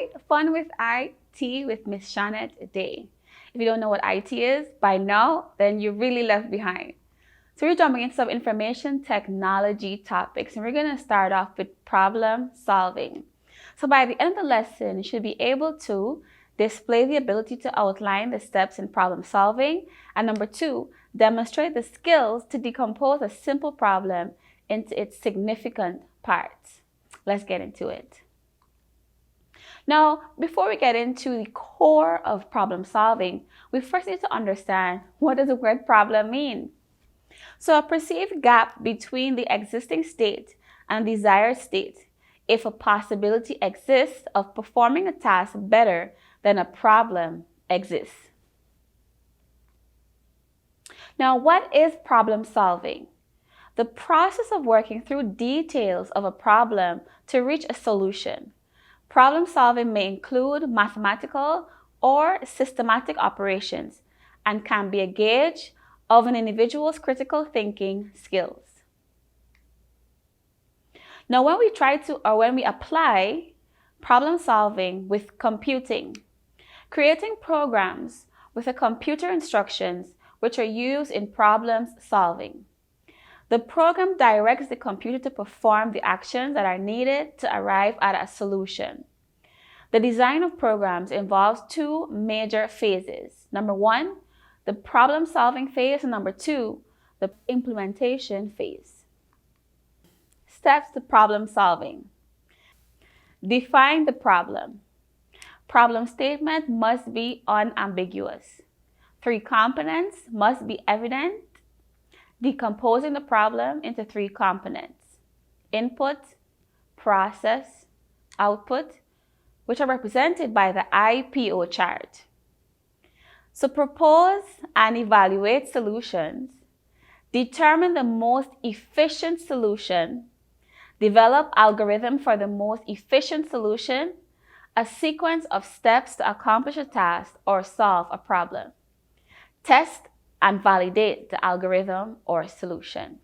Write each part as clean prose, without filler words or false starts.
Hi, Fun with IT with Miss Shanet Day. If you don't know what IT is by now, then you're really left behind. So we're jumping into some information technology topics, and we're going to start off with problem solving. So by the end of the lesson, you should be able to display the ability to outline the steps in problem solving, and number two, demonstrate the skills to decompose a simple problem into its significant parts. Let's get into it. Now, before we get into the core of problem solving, we first need to understand, what does the word problem mean? So a perceived gap between the existing state and desired state, if a possibility exists of performing a task better than a problem exists. Now, what is problem solving? The process of working through details of a problem to reach a solution. Problem solving may include mathematical or systematic operations and can be a gauge of an individual's critical thinking skills. Now, when we apply problem solving with computing, creating programs with the computer instructions which are used in problem solving. The program directs the computer to perform the actions that are needed to arrive at a solution. The design of programs involves two major phases. Number one, the problem-solving phase, and number two, the implementation phase. Steps to problem solving. Define the problem. Problem statement must be unambiguous. Three components must be evident. Decomposing the problem into three components: input, process, output, which are represented by the IPO chart. So propose and evaluate solutions, determine the most efficient solution, develop algorithm for the most efficient solution, a sequence of steps to accomplish a task or solve a problem. Test and validate the algorithm or solution.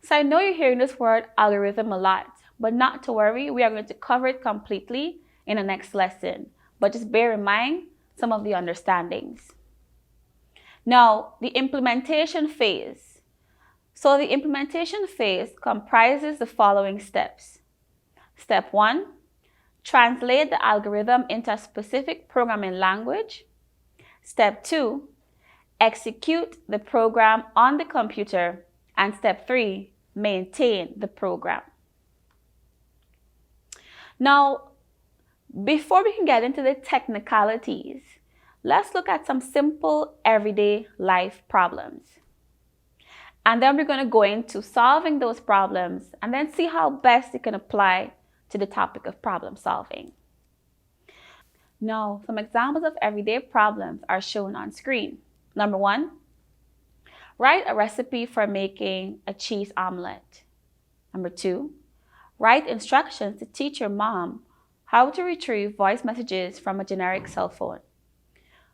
So I know you're hearing this word algorithm a lot, but not to worry, we are going to cover it completely in the next lesson. But just bear in mind some of the understandings. Now, the implementation phase. So the implementation phase comprises the following steps. Step 1, translate the algorithm into a specific programming language. Step 2, execute the program on the computer. And step 3, maintain the program. Now, before we can get into the technicalities, let's look at some simple everyday life problems. And then we're going to go into solving those problems and then see how best you can apply to the topic of problem solving. Now, some examples of everyday problems are shown on screen. Number 1, write a recipe for making a cheese omelet. Number 2, write instructions to teach your mom how to retrieve voice messages from a generic cell phone.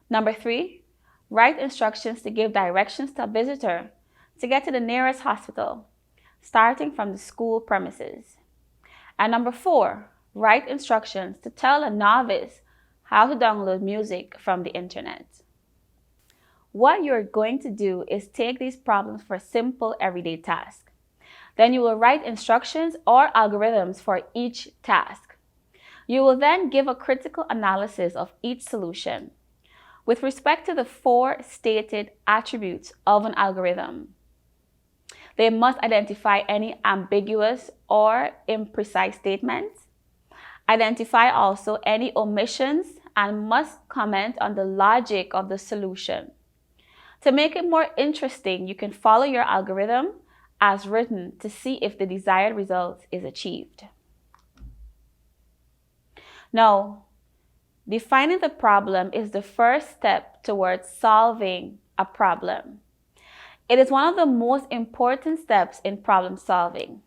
Number 3, write instructions to give directions to a visitor to get to the nearest hospital, starting from the school premises. And number 4, write instructions to tell a novice how to download music from the internet. What you're going to do is take these problems for a simple everyday task. Then you will write instructions or algorithms for each task. You will then give a critical analysis of each solution with respect to the 4 stated attributes of an algorithm. They must identify any ambiguous or imprecise statements, identify also any omissions, and must comment on the logic of the solution. To make it more interesting, you can follow your algorithm as written to see if the desired result is achieved. Now, defining the problem is the first step towards solving a problem. It is one of the most important steps in problem solving,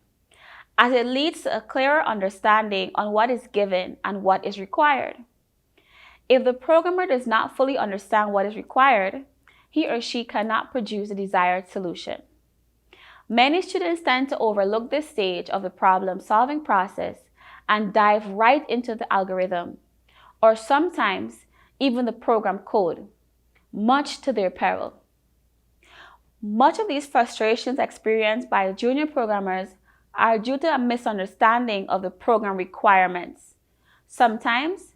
as it leads to a clearer understanding on what is given and what is required. If the programmer does not fully understand what is required, he or she cannot produce the desired solution. Many students tend to overlook this stage of the problem-solving process and dive right into the algorithm, or sometimes even the program code, much to their peril. Much of these frustrations experienced by junior programmers are due to a misunderstanding of the program requirements. Sometimes,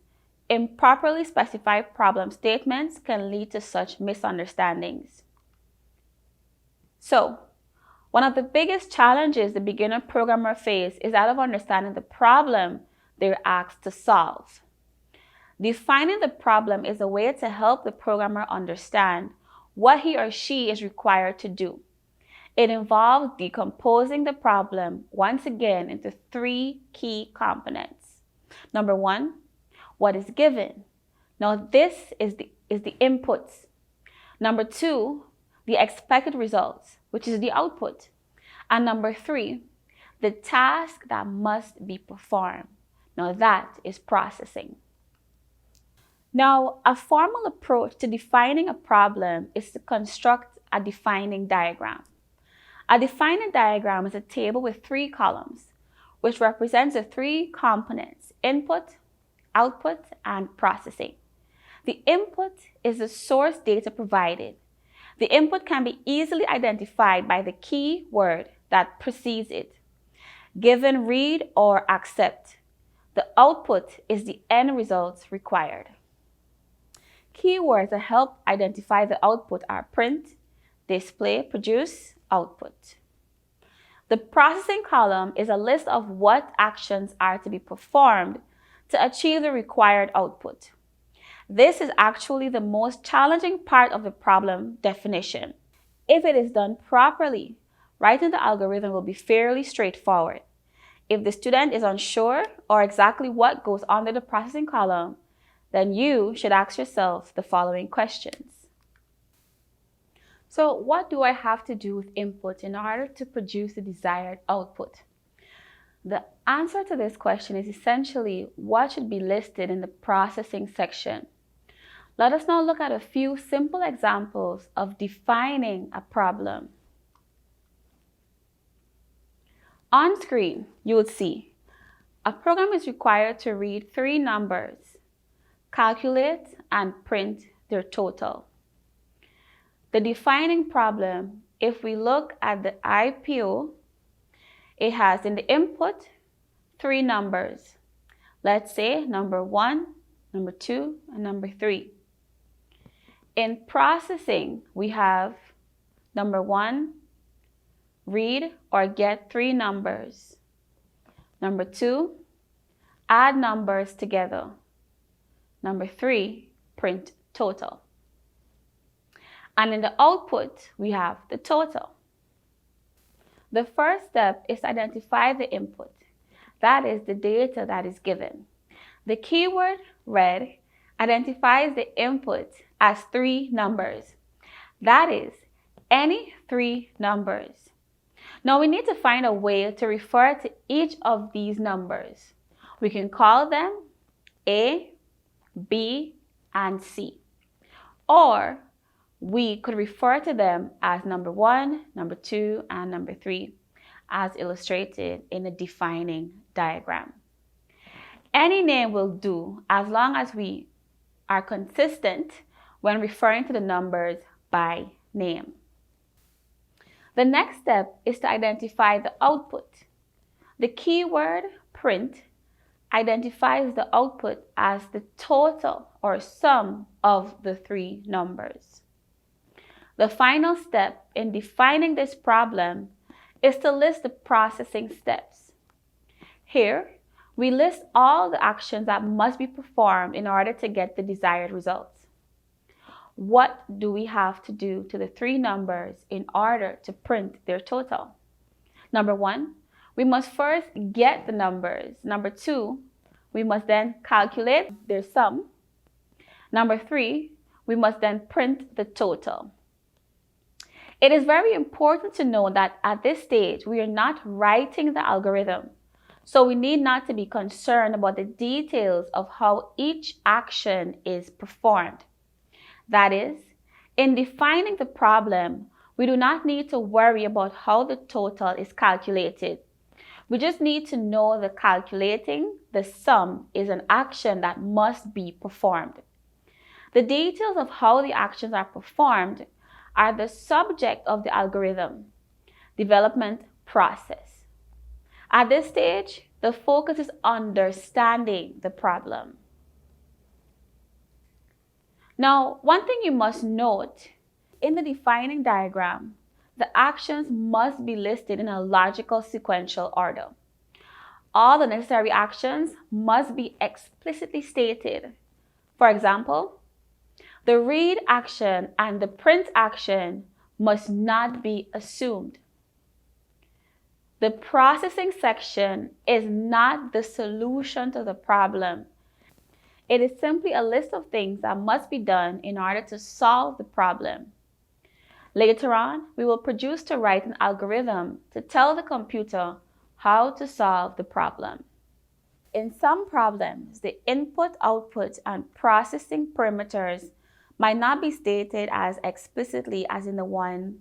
improperly specified problem statements can lead to such misunderstandings. So, one of the biggest challenges the beginner programmer faces is that of understanding the problem they're asked to solve. Defining the problem is a way to help the programmer understand what he or she is required to do. It involves decomposing the problem once again into 3 key components. Number 1, what is given. Now this is the inputs. Number 2, the expected results, which is the output. And number 3, the task that must be performed. Now that is processing. Now, a formal approach to defining a problem is to construct a defining diagram. A defining diagram is a table with 3 columns, which represents the 3 components: input, output, and processing. The input is the source data provided. The input can be easily identified by the key word that precedes it, given, read, or accept. The output is the end results required. Keywords that help identify the output are print, display, produce, output. The processing column is a list of what actions are to be performed to achieve the required output. This is actually the most challenging part of the problem definition. If it is done properly, writing the algorithm will be fairly straightforward. If the student is unsure or exactly what goes under the processing column, then you should ask yourself the following questions. So, what do I have to do with input in order to produce the desired output? The answer to this question is essentially what should be listed in the processing section. Let us now look at a few simple examples of defining a problem. On screen, you will see a program is required to read 3 numbers, calculate and print their total. The defining problem, if we look at the IPO, it has in the input 3 numbers. Let's say number 1, number 2, and number 3. In processing, we have number 1, read or get 3 numbers. Number 2, add numbers together. Number 3, print total. And in the output, we have the total. The first step is to identify the input. That is the data that is given. The keyword read identifies the input as 3 numbers. That is, any 3 numbers. Now we need to find a way to refer to each of these numbers. We can call them A, B, and C. Or we could refer to them as number 1, number 2, and number 3, as illustrated in the defining diagram. Any name will do as long as we are consistent when referring to the numbers by name. The next step is to identify the output. The keyword print identifies the output as the total or sum of the 3 numbers. The final step in defining this problem is to list the processing steps. Here, we list all the actions that must be performed in order to get the desired results. What do we have to do to the 3 numbers in order to print their total? Number 1, we must first get the numbers. Number 2, we must then calculate their sum. Number 3, we must then print the total. It is very important to know that at this stage, we are not writing the algorithm, so we need not to be concerned about the details of how each action is performed. That is, in defining the problem, we do not need to worry about how the total is calculated. We just need to know the calculating the sum is an action that must be performed. The details of how the actions are performed are the subject of the algorithm development process. At this stage, the focus is understanding the problem. Now, one thing you must note, in the defining diagram, the actions must be listed in a logical sequential order. All the necessary actions must be explicitly stated. For example, the read action and the print action must not be assumed. The processing section is not the solution to the problem. It is simply a list of things that must be done in order to solve the problem. Later on, we will produce to write an algorithm to tell the computer how to solve the problem. In some problems, the input, output, and processing parameters might not be stated as explicitly as in the one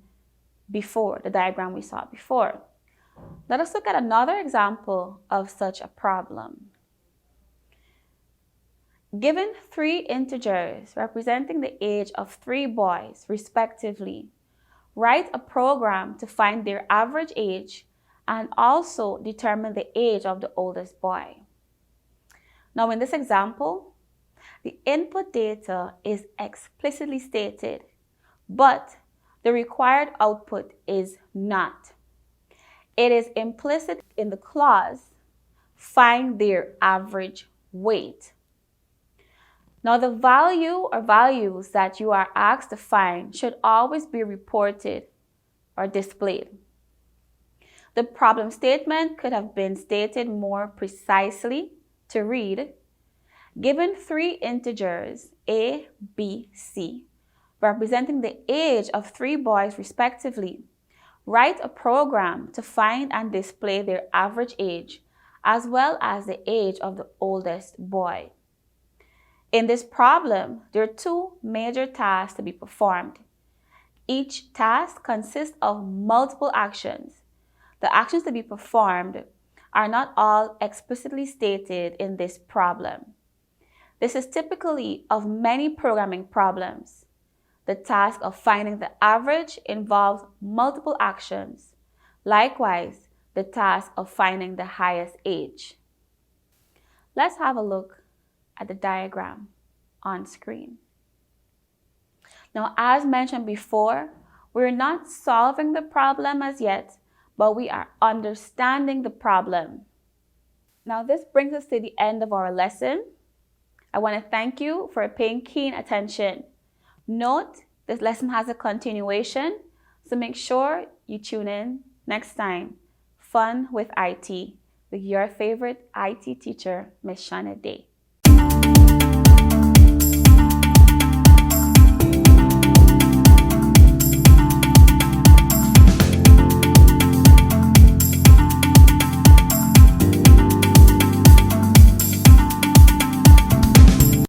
before, the diagram we saw before. Let us look at another example of such a problem. Given 3 integers representing the age of 3 boys, respectively, write a program to find their average age and also determine the age of the oldest boy. Now, in this example, the input data is explicitly stated, but the required output is not. It is implicit in the clause, find their average weight. Now, the value or values that you are asked to find should always be reported or displayed. The problem statement could have been stated more precisely to read, given 3 integers, A, B, C, representing the age of 3 boys respectively, write a program to find and display their average age, as well as the age of the oldest boy. In this problem, there are 2 major tasks to be performed. Each task consists of multiple actions. The actions to be performed are not all explicitly stated in this problem. This is typically of many programming problems. The task of finding the average involves multiple actions. Likewise, the task of finding the highest age. Let's have a look at the diagram on screen. Now, as mentioned before, we're not solving the problem as yet, but we are understanding the problem. Now, this brings us to the end of our lesson. I want to thank you for paying keen attention. Note, this lesson has a continuation, so make sure you tune in next time. Fun with IT with your favorite IT teacher, Ms. Shana Day.